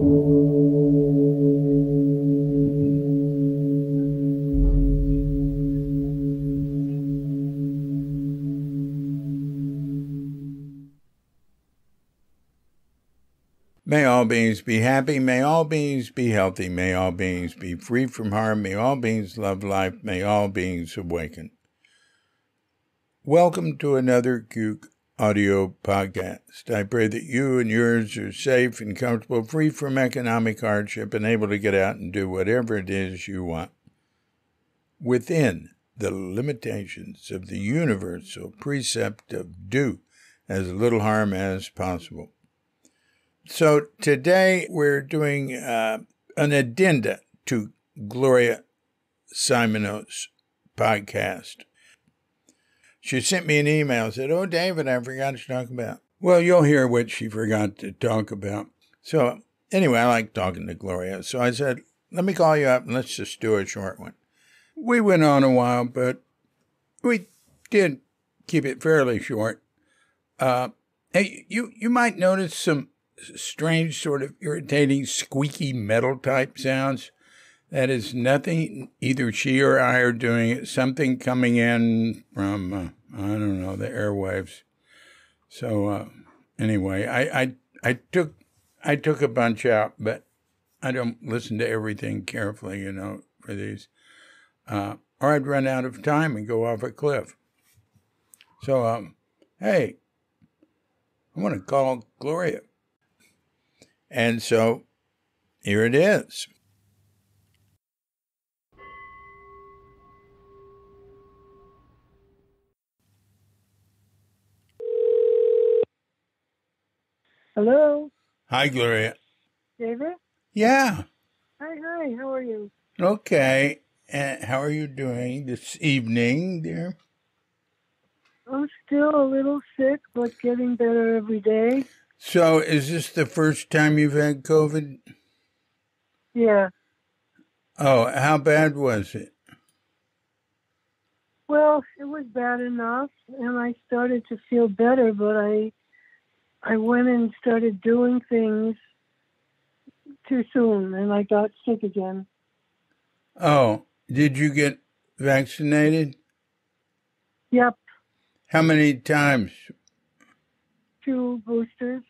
May all beings be happy. May all beings be healthy. May all beings be free from harm. May all beings love life. May all beings awaken. Welcome to another Cuke audio podcast. I pray that you and yours are safe and comfortable, free from economic hardship, and able to get out and do whatever it is you want within the limitations of the universal precept of do as little harm as possible. So today we're doing an addenda to Gloria Simoneaux's podcast. She sent me an email and said, "Oh, David, I forgot to talk about." Well, you'll hear what she forgot to talk about. So anyway, I like talking to Gloria. So I said, let me call you up and let's just do a short one. We went on a while, but we did keep it fairly short. Hey, you might notice some strange, sort of irritating, squeaky metal type sounds. That is nothing either she or I are doing. It's something coming in from, I don't know, the airwaves. So anyway, I took a bunch out, but I don't listen to everything carefully, for these. Or I'd run out of time and go off a cliff. So, hey, I want to call Gloria. And so, here it is. Hello? Hi, Gloria. David? Yeah. Hi, how are you? Okay. How are you doing this evening, dear? I'm still a little sick, but getting better every day. So, is this the first time you've had COVID? Yeah. Oh, how bad was it? Well, it was bad enough, and I started to feel better, but I went and started doing things too soon, and I got sick again. Oh, did you get vaccinated? Yep. How many times? 2 boosters.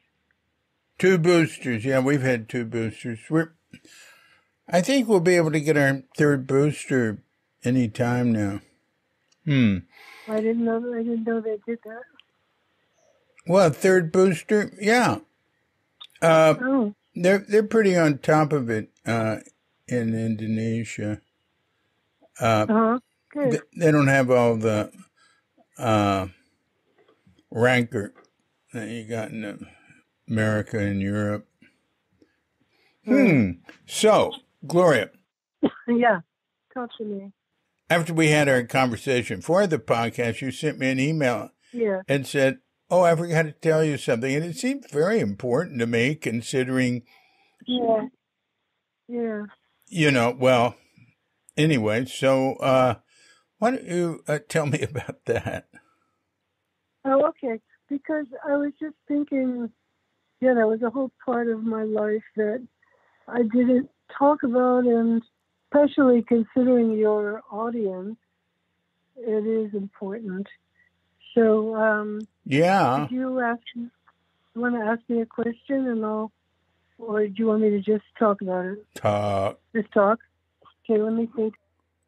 2 boosters. Yeah, we've had 2 boosters. I think we'll be able to get our 3rd booster any time now. I didn't know they did that. Well, 3rd booster, yeah. They're pretty on top of it in Indonesia. Good. They don't have all the rancor that you got in America and Europe. So, Gloria. Yeah, talk to me. After we had our conversation for the podcast, you sent me an email and said, "Oh, I forgot to tell you something." And it seemed very important to me, considering, Yeah. Well, anyway, so why don't you tell me about that? Oh, okay. Because I was just thinking, that was a whole part of my life that I didn't talk about, and especially considering your audience, it is important. So, Yeah. did you want to ask me a question, or do you want me to just talk about it? Talk. Just talk? Okay, let me think.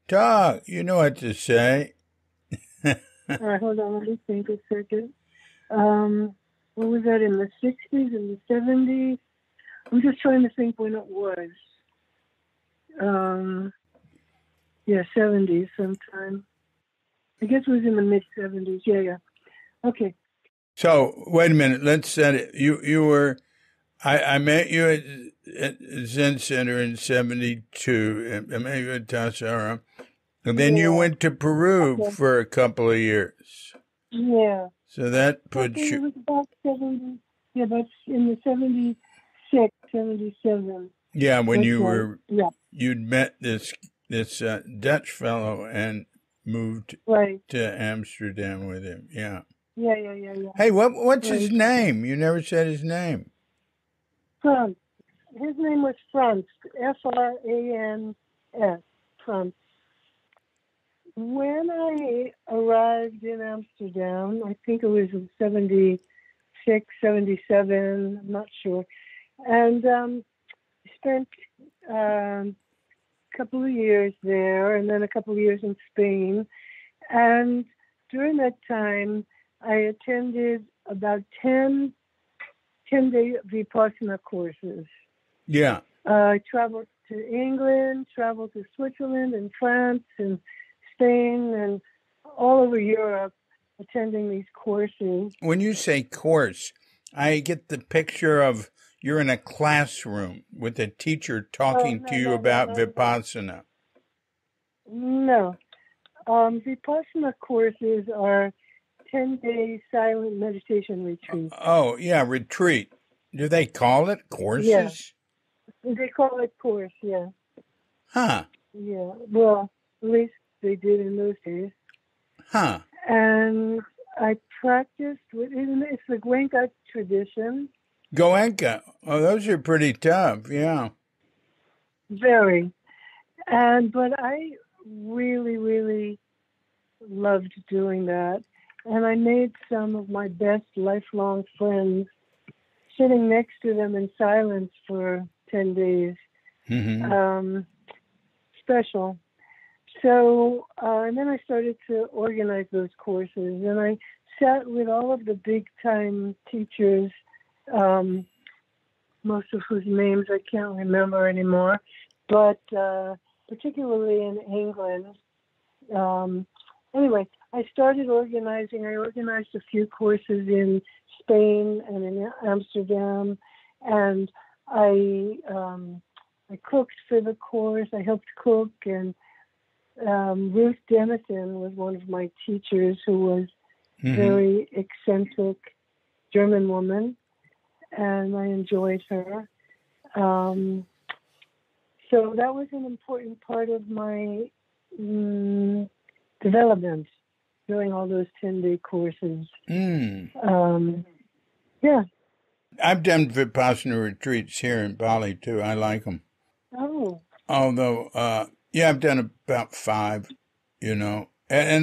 Talk. You know what to say. All right, hold on. Let me think a second. What was that, in the 60s, in the 70s? I'm just trying to think when it was. 70s sometime. I guess it was in the mid-70s. Yeah. Okay. So, wait a minute. Let's set it. You were... I met you at Zen Center in 72. I met you at Tassara. And then you went to Peru for a couple of years. Yeah. So that puts you... It was about 70... Yeah, that's in the 76, 77. Yeah, when that's you right. were... Yeah. You'd met this Dutch fellow and moved to Amsterdam with him. Yeah. Yeah. Hey, what's his name? You never said his name. Frans. his name was Frans, Frans, Frans. When I arrived in Amsterdam, I think it was in 76, 77, I'm not sure, and spent a couple of years there and then a couple of years in Spain. And during that time, I attended about 10-day Vipassana courses. Yeah. I traveled to England, traveled to Switzerland and France and Spain and all over Europe attending these courses. When you say course, I get the picture of you're in a classroom with a teacher talking to you about Vipassana. No. Vipassana courses are 10-day silent meditation retreats. Oh, yeah, retreat. Do they call it courses? Yeah. They call it course, yeah. Huh. Yeah, well, at least they did in those days. Huh. And I practiced it's the Goenka tradition. Goenka. Oh, those are pretty tough, yeah. Very. But I really, really loved doing that. And I made some of my best lifelong friends sitting next to them in silence for 10 days. Mm-hmm. Special. So, and then I started to organize those courses, and I sat with all of the big-time teachers, most of whose names I can't remember anymore, but particularly in England. Anyway, I started organizing. I organized a few courses in Spain and in Amsterdam, and I cooked for the course. I helped cook, and Ruth Denison was one of my teachers, who was very eccentric German woman, and I enjoyed her. So that was an important part of my development, doing all those 10-day courses. Yeah. I've done Vipassana retreats here in Bali, too. I like them. Oh. Although, I've done about 5, and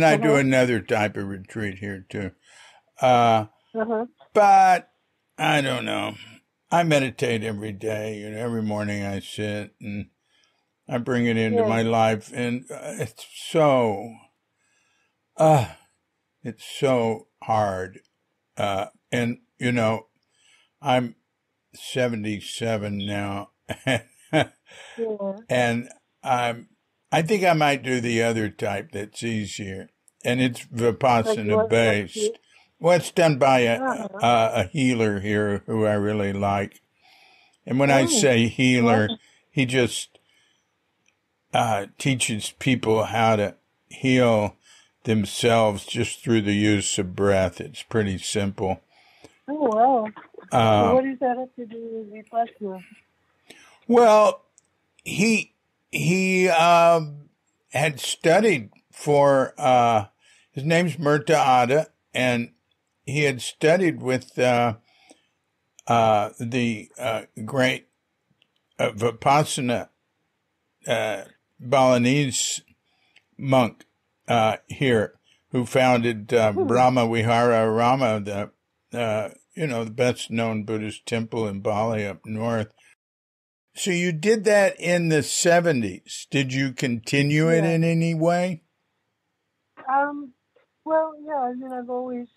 I do another type of retreat here, too. But I don't know. I meditate every day. Every morning I sit and I bring it into my life. And it's so hard. And, I'm 77 now. And I think I might do the other type that's easier. And it's Vipassana based. Well, it's done by a healer here who I really like. And when I say healer, he just teaches people how to heal themselves just through the use of breath. It's pretty simple. Oh, wow. So what does that have to do with Vipassana? Well, he had studied for, his name's Murta Ada, and he had studied with the great Vipassana Balinese monk here, who founded Brahma Vihara Rama, the best known Buddhist temple in Bali up north. So you did that in the 70s. Did you continue it in any way? Well, yeah, I mean, I've always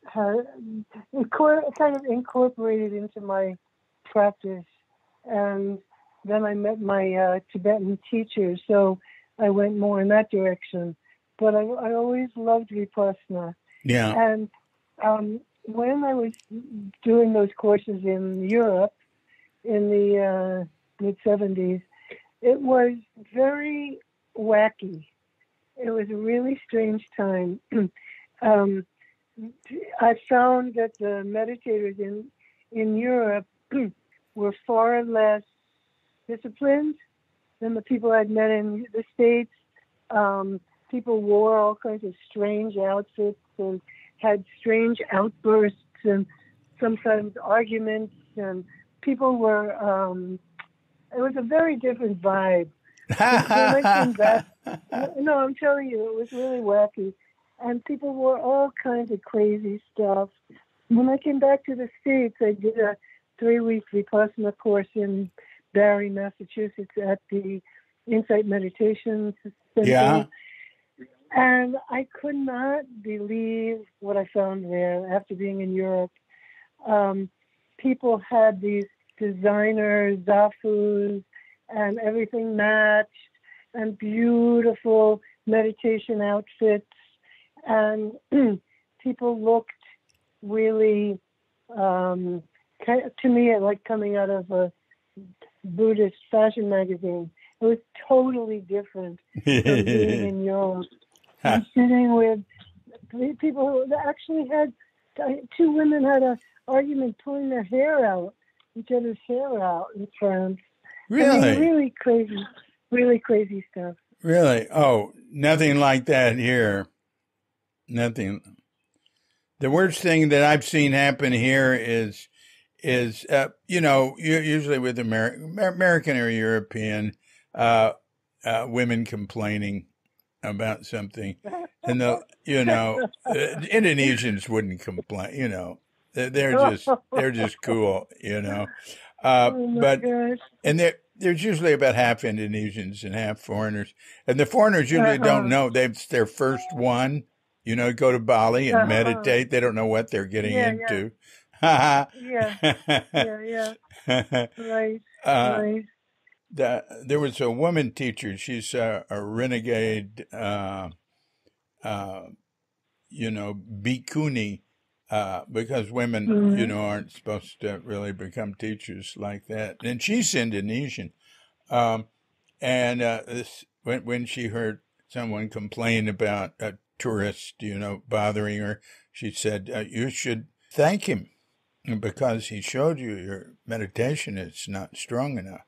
had kind of incorporated into my practice. And then I met my Tibetan teacher, so I went more in that direction. But I always loved Vipassana. Yeah. And when I was doing those courses in Europe in the mid-70s, it was very wacky. It was a really strange time. I found that the meditators in Europe were far less disciplined than the people I'd met in the States. People wore all kinds of strange outfits and had strange outbursts and sometimes arguments and people were, it was a very different vibe. When I came back, no, I'm telling you, it was really wacky. And people wore all kinds of crazy stuff. When I came back to the States, I did a 3-week Vipassana course in Barre, Massachusetts at the Insight Meditation Center. Yeah. And I could not believe what I found there after being in Europe. People had these designer zafus and everything matched and beautiful meditation outfits. And people looked really, to me, like coming out of a Buddhist fashion magazine. It was totally different from being in Europe. I'm sitting with people who actually had, 2 women had an argument pulling their hair out, each other's hair out in France. Really? I mean, really crazy stuff. Really? Oh, nothing like that here. Nothing. The worst thing that I've seen happen here is usually with American or European women complaining about something, and Indonesians wouldn't complain. They're just cool, but gosh. and there's usually about half Indonesians and half foreigners, and the foreigners usually don't know it's their first one. Go to Bali and meditate. They don't know what they're getting into. Yeah. Right. Right. There was a woman teacher. She's a renegade, bhikkhuni, because women, aren't supposed to really become teachers like that. And she's Indonesian. When she heard someone complain about a tourist, bothering her, she said, you should thank him because he showed you your meditation is not strong enough.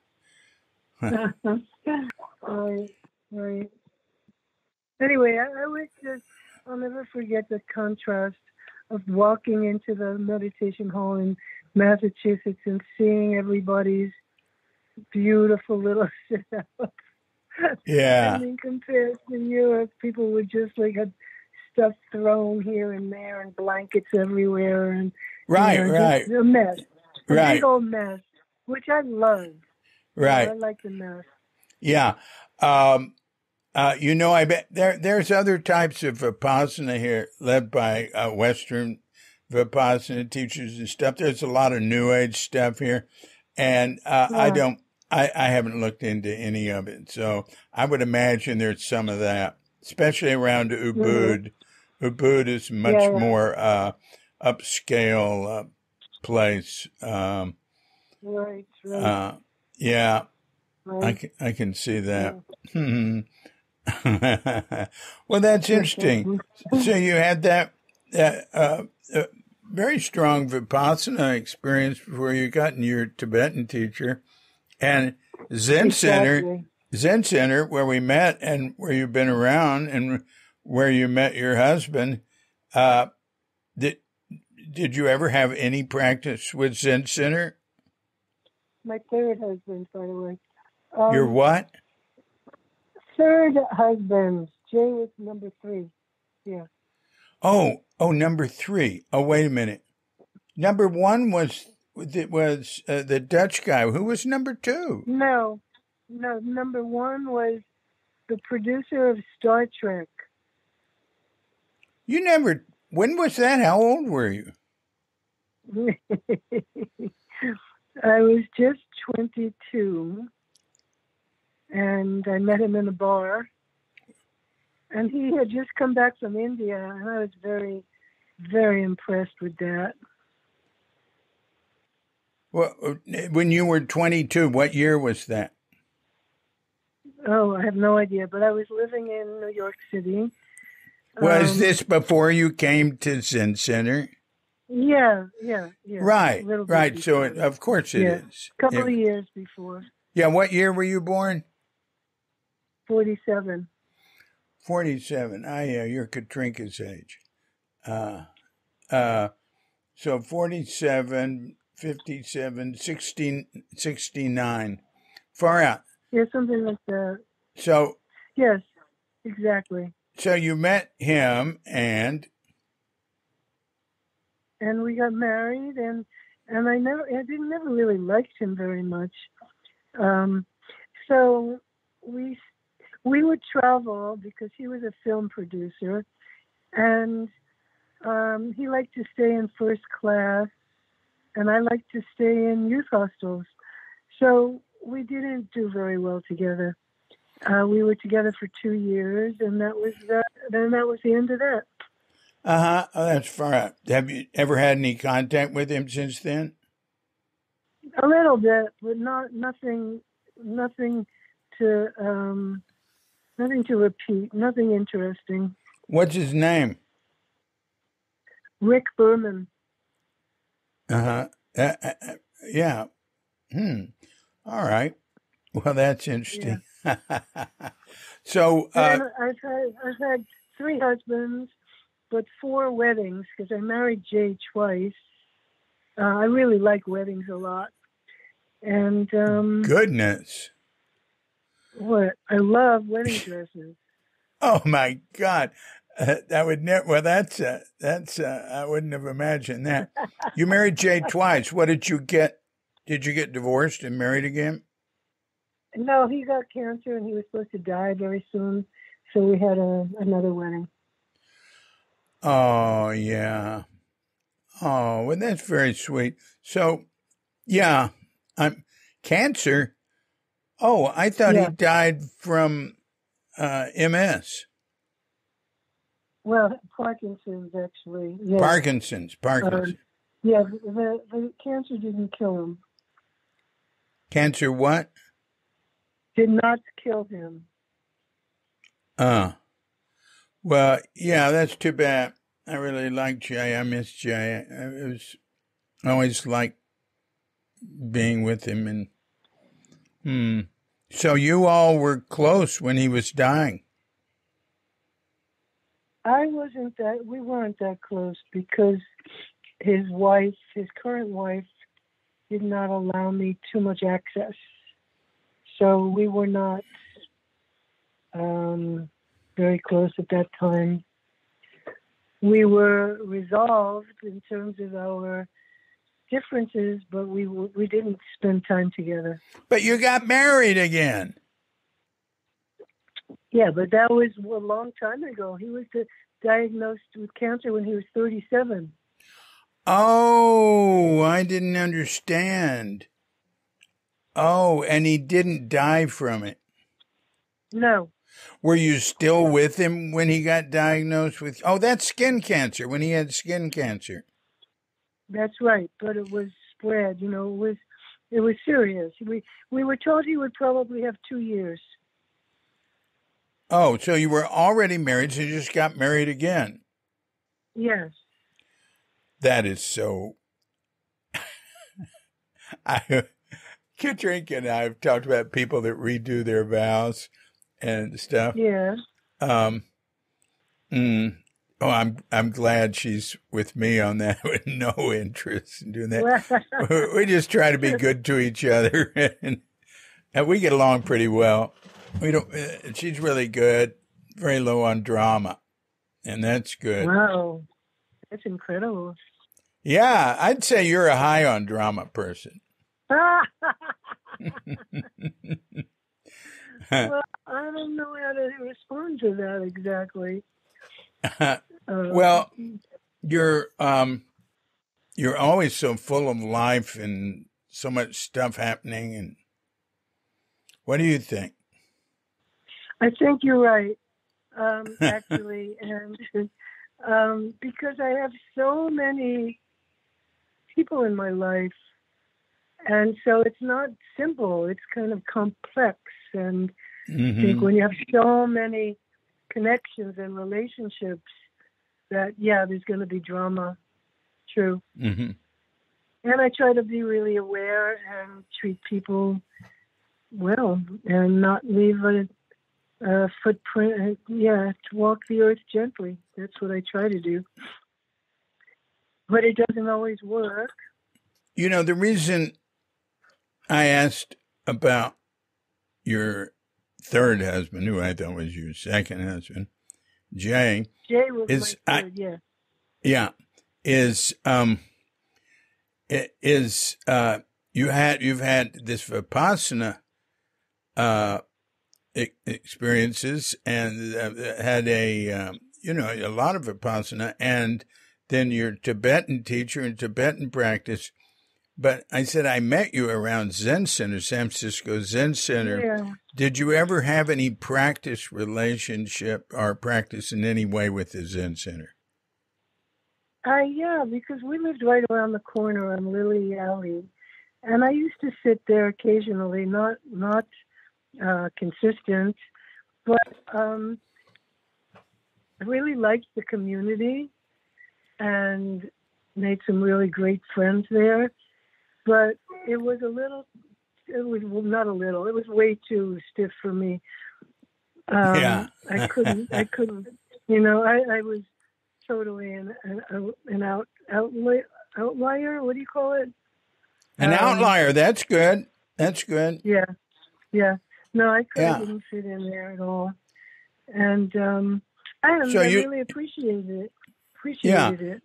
Right. Anyway, I'll never forget the contrast of walking into the meditation hall in Massachusetts and seeing everybody's beautiful little sit-ups. Yeah. I mean, compared to Europe, people would just had stuff thrown here and there and blankets everywhere and right. just a mess, a right, big old mess, which I loved. Right, I like the mess. Yeah, I bet there's other types of Vipassana here led by Western Vipassana teachers and stuff. There's a lot of New Age stuff here, and I haven't looked into any of it. So I would imagine there's some of that, especially around Ubud. Ubud is much more upscale place. Right. Yeah, right. I can see that. Well, that's interesting. So you had that very strong Vipassana experience before you got in your Tibetan teacher, and Zen Center, where we met and where you've been around and where you met your husband. Did you ever have any practice with Zen Center? My third husband, by the way. Your what? Third husband. Jay was number 3. Yeah. Oh, number 3. Oh, wait a minute. Number 1 was the Dutch guy. Who was number 2? No. Number 1 was the producer of Star Trek. When was that? How old were you? I was just 22, and I met him in a bar, and he had just come back from India, and I was very, very impressed with that. Well, when you were 22, what year was that? Oh, I have no idea, but I was living in New York City. Was this before you came to Zen Center? Yeah. Right. So, of course it is. A couple of years before. Yeah, what year were you born? 47. 47. Yeah, you're Katrinka's age. So 47, 57, 16, 69. Far out. Yeah, something like that. So, Yes, exactly. so you met him and We got married, and I never really liked him very much. So we would travel because he was a film producer, and he liked to stay in first class, and I liked to stay in youth hostels. So we didn't do very well together. We were together for 2 years, and that was that. Then that was the end of that. oh, that's far out. Have you ever had any contact with him since then? A little bit, but nothing to nothing to repeat. Nothing interesting. What's his name? Rick Berman. Yeah. All right. Well, that's interesting. Yeah. So and I've had 3 husbands, but 4 weddings because I married Jay twice. I really like weddings a lot, and goodness, what I love wedding dresses. Oh my God, that would never. Well, that's I wouldn't have imagined that. You married Jay twice. What did you get? Did you get divorced and married again? No, he got cancer and he was supposed to die very soon, so we had another wedding. Oh yeah. Oh, well, that's very sweet. So, yeah, cancer. Oh, I thought he died from MS. Well, Parkinson's, actually. Yes. Parkinson's. Yeah, the cancer didn't kill him. Cancer what? Did not kill him. Well, yeah, that's too bad. I really like Jay. I miss Jay. I always liked being with him. And so you all were close when he was dying. We weren't that close because his current wife, did not allow me too much access. So we were not very close at that time. We were resolved in terms of our differences, but we didn't spend time together. But you got married again. Yeah, but that was a long time ago. He was diagnosed with cancer when he was 37. Oh, I didn't understand. Oh, and he didn't die from it. No. Were you still with him when he got diagnosed with? Oh, that's skin cancer, when he had skin cancer. That's right, but it was spread. It was serious. We were told he would probably have 2 years. Oh, so you were already married, so you just got married again. Yes. That is so. Katrina and I have talked about people that redo their vows and stuff. Yeah. Oh, I'm glad she's with me on that with no interest in doing that. We just try to be good to each other, and we get along pretty well. We don't. She's really good, very low on drama, and that's good. Wow, that's incredible. Yeah, I'd say you're a high on drama person. Well, I don't know how to respond to that exactly. Well, you're always so full of life and so much stuff happening. And what do you think? I think you're right, actually, and because I have so many people in my life, and so it's not simple. It's kind of complex, and I think when you have so many connections and relationships, that there's going to be drama. True. And I try to be really aware and treat people well, and not leave a footprint. To walk the earth gently. That's what I try to do. But it doesn't always work. The reason I asked about your third husband, who I thought was your second husband, Jay. Jay was my third, yeah. Yeah, you've had this Vipassana experiences and had a lot of Vipassana, and then your Tibetan teacher and Tibetan practice. But I said I met you around Zen Center, San Francisco Zen Center. Yeah. Did you ever have any practice relationship or practice in any way with the Zen Center? Yeah, because we lived right around the corner on Lily Alley, and I used to sit there occasionally, not consistent, but I really liked the community and made some really great friends there. But it was not a little, it was way too stiff for me. I couldn't, I was totally an outlier. What do you call it? An outlier. That's good. Yeah. No, I couldn't fit in there at all. And I really appreciated it. It.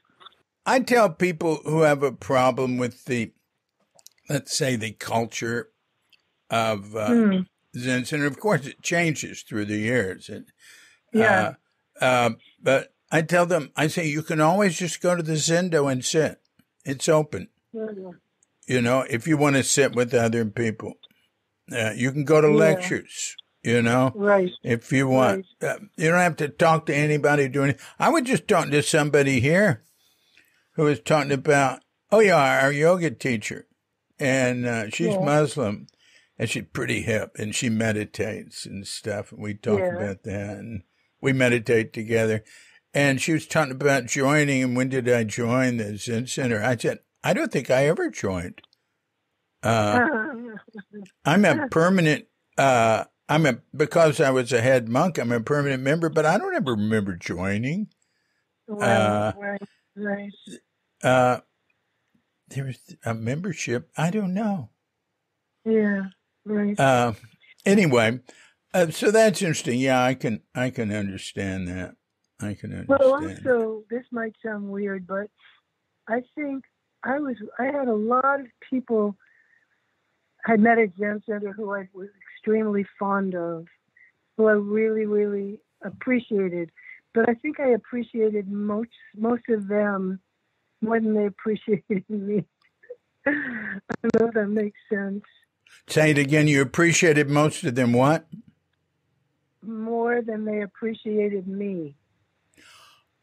I tell people who have a problem with let's say, the culture of Zen Center. Of course, it changes through the years. But I tell them, I say, you can always just go to the Zendo and sit. It's open. If you want to sit with other people. You can go to lectures, Right. if you want. Right. You don't have to talk to anybody doing it. I was just talking to somebody here who was talking about, our yoga teacher. And she's Muslim, and she's pretty hip, and she meditates and stuff. And we talk about that, and we meditate together. And she was talking about joining, and when did I join the Zen Center? I said, I don't think I ever joined. I'm a permanent, because I was a head monk, I'm a permanent member, but I don't ever remember joining. Right. There was a membership. I don't know. Yeah, right. Anyway, so that's interesting. Yeah, I can understand that. I can understand. Well, also, this might sound weird, but I think I had a lot of people I met at Zen Center who I was extremely fond of, who I really, really appreciated. But I think I appreciated most of them more than they appreciated me. I don't know if that makes sense. Say it again. You appreciated most of them what? More than they appreciated me.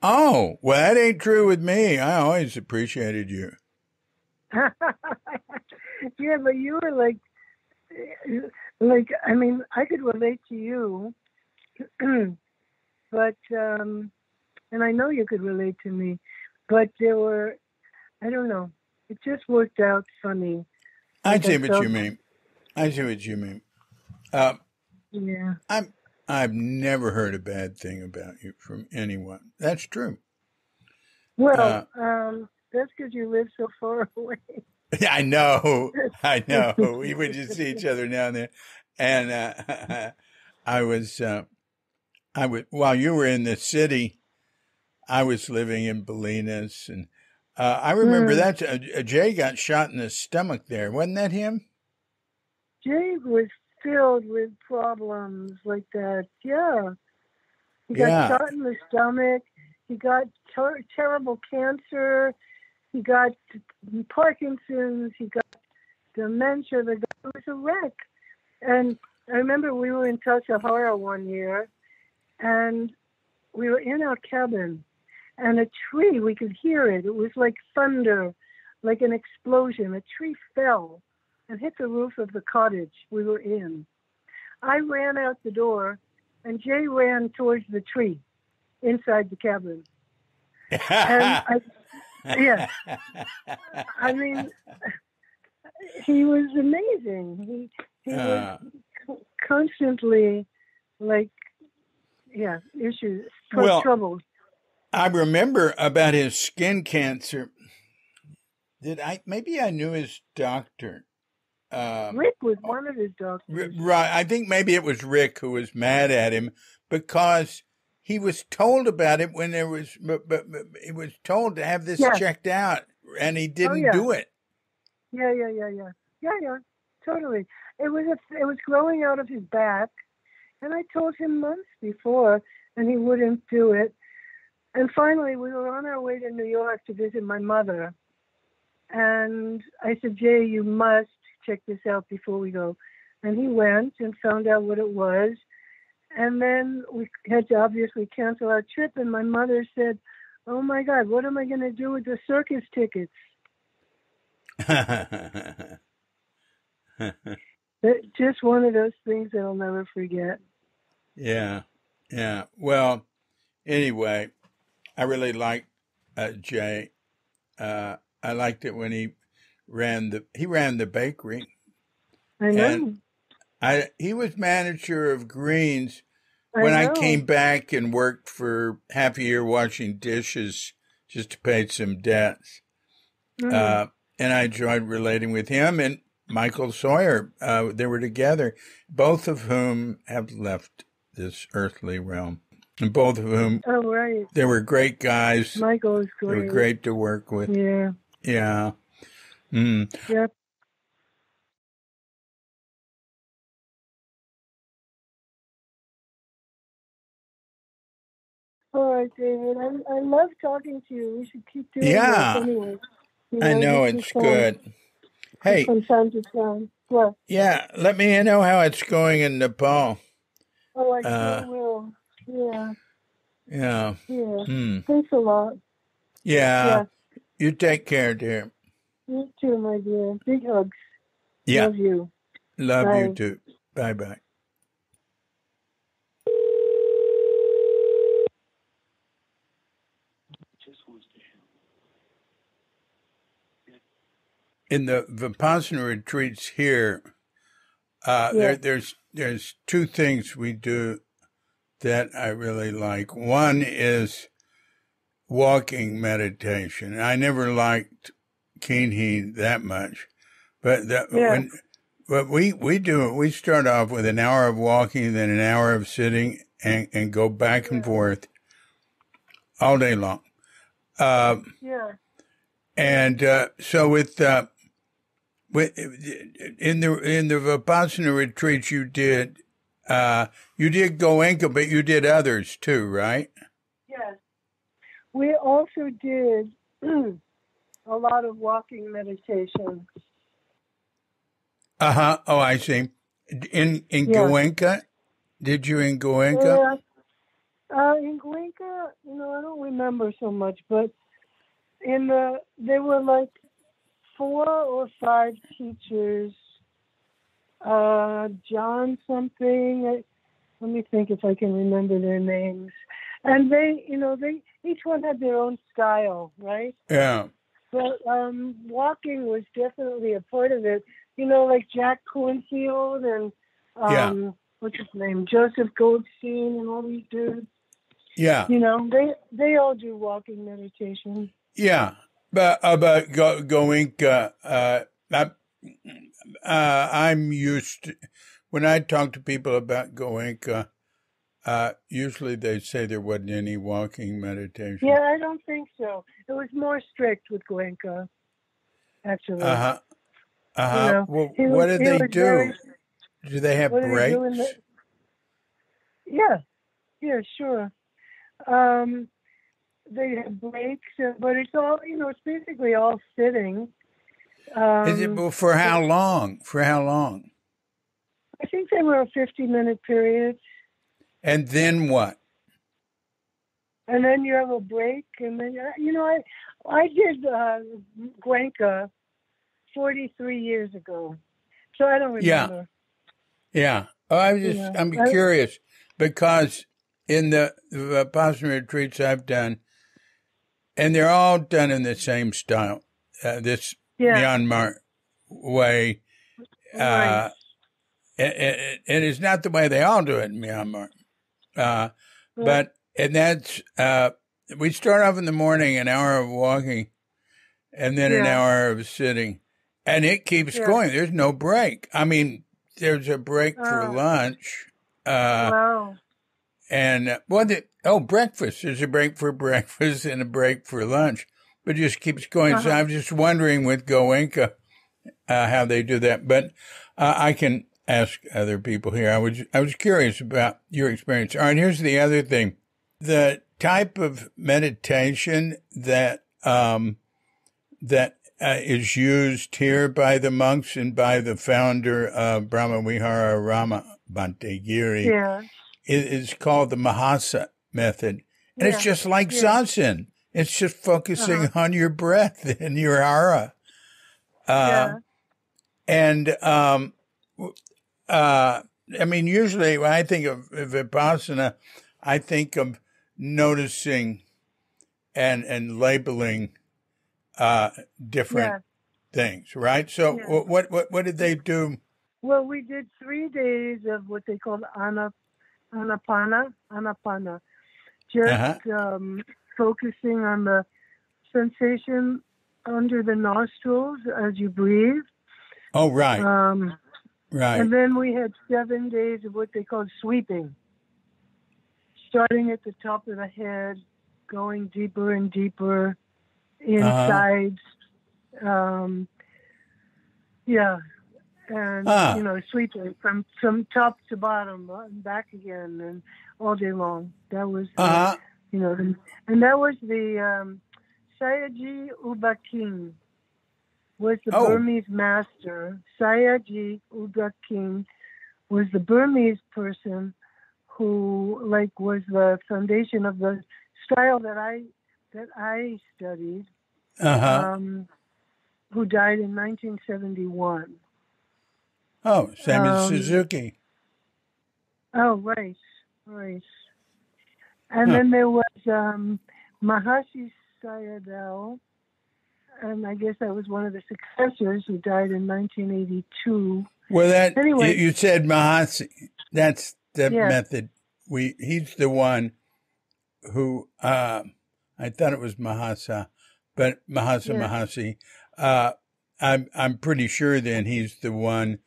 Oh, well, that ain't true with me. I always appreciated you. Yeah, but you were like, I mean, I could relate to you, but, and I know you could relate to me, but there were, I don't know, it just worked out funny. I see what you mean. Yeah. I've never heard a bad thing about you from anyone. That's true. Well, that's because you live so far away. I know. We would just see each other now and then. And while you were in the city, I was living in Bolinas. And I remember that Jay got shot in the stomach there. Wasn't that him? Jay was filled with problems like that. Yeah. He got shot in the stomach. He got terrible cancer. He got Parkinson's. He got dementia. The guy was a wreck. And I remember we were in Tasahara one year, and we were in our cabin, and a tree, we could hear it. It was like thunder, like an explosion. A tree fell and hit the roof of the cottage we were in. I ran out the door, and Jay ran towards the tree inside the cabin. And I mean, he was amazing. He was constantly issues, trouble. I remember about his skin cancer. maybe I knew his doctor. Rick was one of his doctors. Right. I think maybe it was Rick who was mad at him because he was told about it when there was, but he was told to have this checked out, and he didn't do it. Yeah. Totally. It was growing out of his back, and I told him months before, and he wouldn't do it. And finally, we were on our way to New York to visit my mother, and I said, Jay, you must check this out before we go. And he went and found out what it was. And then we had to obviously cancel our trip. And my mother said, oh, my God, what am I going to do with the circus tickets? Just one of those things that I'll never forget. Yeah. Well, anyway, I really liked Jay. I liked it when he ran the bakery. I know. And he was manager of Greens when I came back and worked for half a year washing dishes just to pay some debts. And I enjoyed relating with him and Michael Sawyer. They were together, both of whom have left this earthly realm. And both of whom, they were great guys. Michael is great. They were great to work with. Yeah. Yep. All right, David. I love talking to you. We should keep doing this anyway. I know, it's good. Hey. From time to time. What? Yeah, let me know how it's going in Nepal. Oh, I sure will. Yeah. Yeah. Thanks a lot. Yeah. You take care, dear. You too, my dear. Big hugs. Yeah. Love you. Love Bye. you too. Bye-bye. In the Vipassana retreats here, there's two things we do that I really like. One is walking meditation. I never liked Kinhi that much, but what we do, we start off with an hour of walking, then an hour of sitting, and go back and forth all day long. And so in the Vipassana retreats you did Goenka, but you did others too, right? Yes. We also did a lot of walking meditation. Oh, I see. In Goenka? Did you in Goenka? In Goenka, I don't remember so much, but there were like 4 or 5 teachers, John something. Let me think if I can remember their names. And they each one had their own style, right? Yeah. But walking was definitely a part of it. Like Jack Cornfield and what's his name, Joseph Goldstein, and all these dudes. Yeah. They all do walking meditation. Yeah. But about Goenka, I'm used to, when I talk to people about Goenka, usually they say there wasn't any walking meditation. Yeah, I don't think so. It was more strict with Goenka, actually. Well, what do they do? Do they have breaks? Yeah, sure. They have breaks, but it's all, it's basically all sitting. Is it for how long? I think they were a 50-minute period. And then what? And then you have a break, and then I did Goenka 43 years ago, so I don't remember. Yeah. Oh, I'm curious because in the Vipassana retreats I've done, and they're all done in the same style, this Myanmar way, and it's not the way they all do it in Myanmar, but that's we start off in the morning, an hour of walking, and then an hour of sitting. And it keeps going. There's no break. I mean, there's a break for lunch. Wow. And, breakfast. There's a break for breakfast and a break for lunch. But it just keeps going. So I'm just wondering with Goenka how they do that. But I can ask other people here. I was curious about your experience. All right, here's the other thing. The type of meditation that is used here by the monks and by the founder of Brahmavihara Rama Bhante Giri is called the Mahasa Method. And it's just like Zazen. It's just focusing on your breath and your aura. And, I mean, usually when I think of Vipassana, I think of noticing and labeling different things, right? So what did they do? Well, we did 3 days of what they called anapana, just focusing on the sensation under the nostrils as you breathe. Oh, right. Right. And then we had 7 days of what they called sweeping, starting at the top of the head, going deeper and deeper inside. And, sweeping from top to bottom and back again and all day long. That was, and that was the Sayaji Uba King was the Burmese master. Sayaji Uba King was the Burmese person who, was the foundation of the style that I studied. Who died in 1971. Oh, same as Suzuki. Oh, right. And then there was Mahasi Sayadaw, and I guess that was one of the successors who died in 1982. Well, anyway, you said Mahasi. That's the method. He's the one who I thought it was Mahasa, but Mahasi. I'm pretty sure then he's the one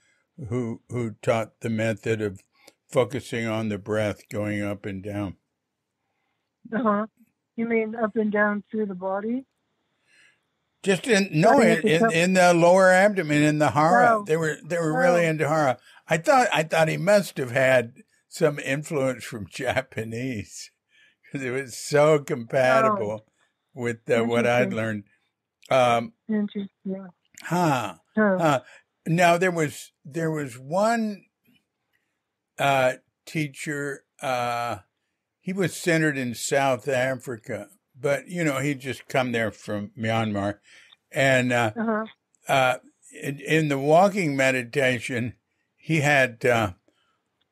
who taught the method of focusing on the breath going up and down. You mean up and down through the body? Just in the lower abdomen, in the hara. They were really into hara. I thought he must have had some influence from Japanese because it was so compatible with what I'd learned. Interesting. Now there was one teacher. He was centered in South Africa, but he'd just come there from Myanmar, and in the walking meditation, he had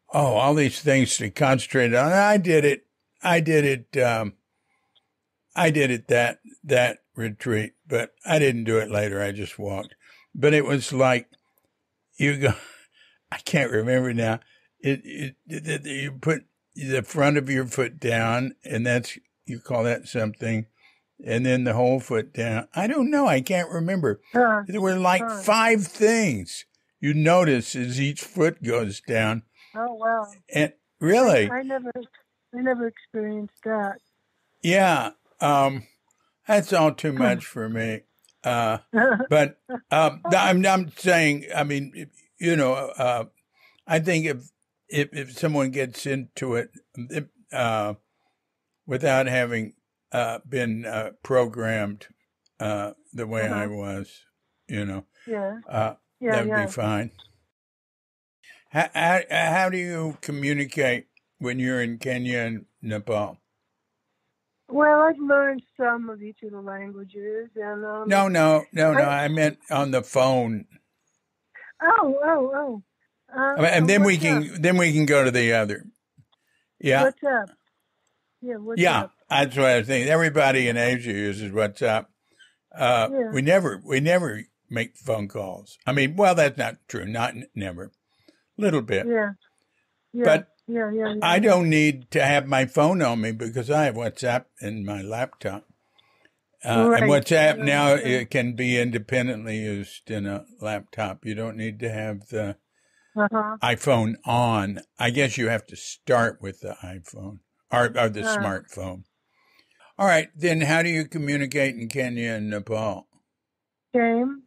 all these things to concentrate on. I did it that retreat, but I didn't do it later. I just walked. But it was like you go. I can't remember now. You put the front of your foot down, and you call that something, and then the whole foot down. I don't know. I can't remember. There were like 5 things you notice as each foot goes down. Oh wow! And really, I never experienced that. Yeah, that's all too much for me. But I'm saying, I mean, I think if someone gets into it without having been programmed the way I was, that'd be fine. How do you communicate when you're in Kenya and Nepal? Well, I've learned some of each of the languages, and No. I meant on the phone. Oh. And then we can go to the other. Yeah. What's up? Yeah. What's up? That's what I was thinking. Everybody in Asia uses WhatsApp. We never make phone calls. I mean, well, that's not true. Not never. Little bit. Yeah. But I don't need to have my phone on me because I have WhatsApp in my laptop. And Right. WhatsApp now, it can be independently used in a laptop. You don't need to have the Uh-huh. iPhone on. I guess you have to start with the iPhone or the smartphone. All right. Then how do you communicate in Kenya and Nepal? Shame.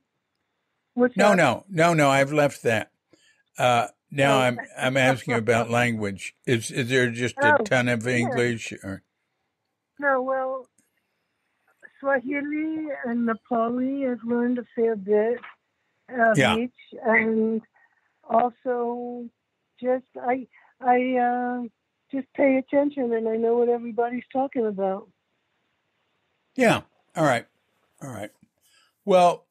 No. I've left that. Now I'm asking about language. Is there just a ton of English? Or? No, well, Swahili and Nepali I've learned a fair bit of each, and also I just pay attention and I know what everybody's talking about. Yeah. All right. Well,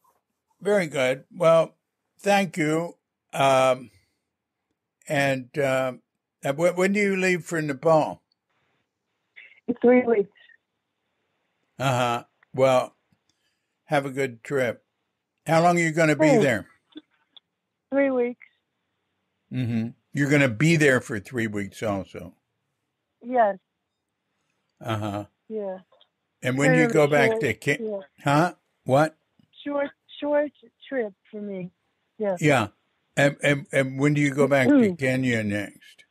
very good. Well, thank you. And when do you leave for Nepal? In 3 weeks. Well, have a good trip. How long are you going to be there? 3 weeks. Mm-hmm. You're going to be there for 3 weeks also? Yes. Uh-huh. Yeah. And when do you go back to Kenya? Huh? What? Short trip for me. Yeah. Yeah. And when do you go back to Kenya next?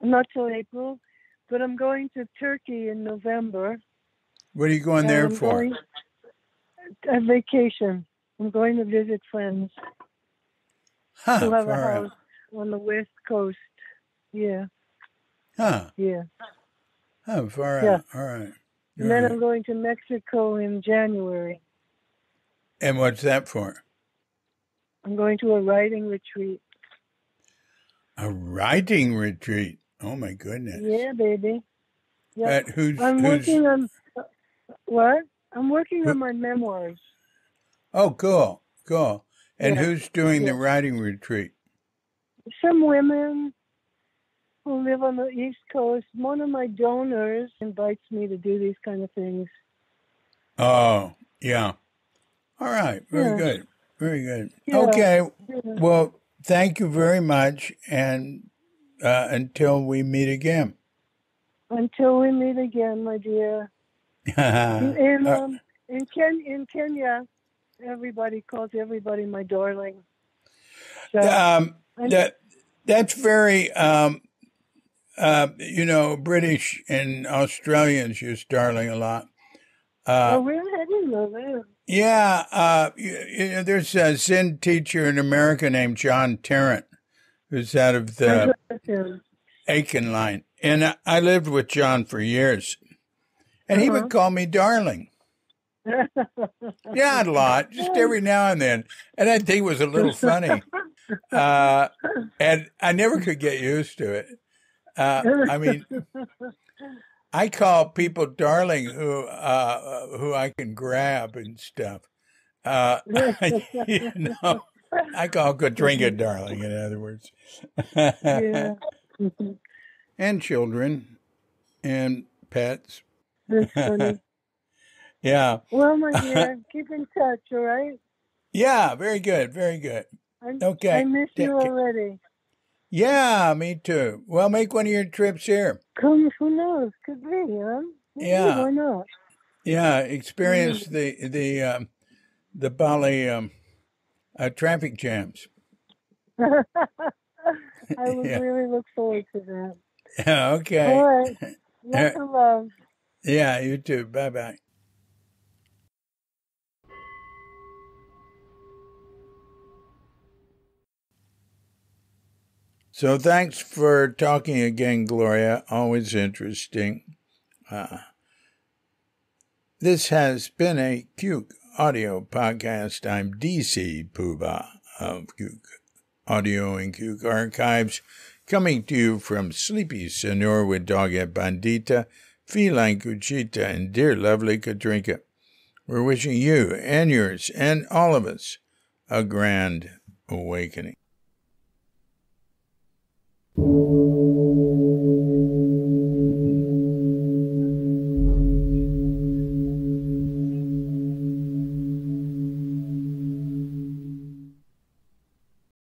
Not till April, but I'm going to Turkey in November. What are you going there for? A vacation. I'm going to visit friends who have a house on the West Coast. Yeah. Huh. Yeah. Oh, far out. All right. And then I'm going to Mexico in January. And what's that for? I'm going to a writing retreat. A writing retreat? Oh, my goodness. Yeah, baby. Yeah. I'm working on... What? I'm working on my memoirs. Oh, cool. And who's doing the writing retreat? Some women who live on the East Coast. One of my donors invites me to do these kind of things. Oh, yeah. All right. Very good. Yeah. Okay. Well, thank you very much. And until we meet again. Until we meet again, my dear. In Kenya, everybody calls everybody my darling. So, that's very, British and Australians use darling a lot. Oh, really? I didn't know that. Yeah. There's a Zen teacher in America named John Tarrant, who's out of the Aiken line. And I lived with John for years. And he would call me darling. Yeah, a lot, just every now and then. And I think it was a little funny. And I never could get used to it. I mean, I call people darling who I can grab and stuff. I call Katrina darling, in other words. And children and pets. That's funny. Yeah. Well, my dear, keep in touch, all right? Yeah, very good. Okay. I miss you already. Yeah, me too. Well, make one of your trips here. Who knows? Could be, huh? Yeah. Why not? Yeah, experience the Bali traffic jams. I would really look forward to that. Yeah, okay. All right. Lots of love. Yeah, you too. Bye-bye. So thanks for talking again, Gloria. Always interesting. This has been a Cuke audio podcast. I'm DC Puba of Cuke Audio and Cuke Archives, coming to you from Sleepy Senor with Dogette Bandita, Feline Cuchita, and dear lovely Katrinka. We're wishing you and yours and all of us a grand awakening.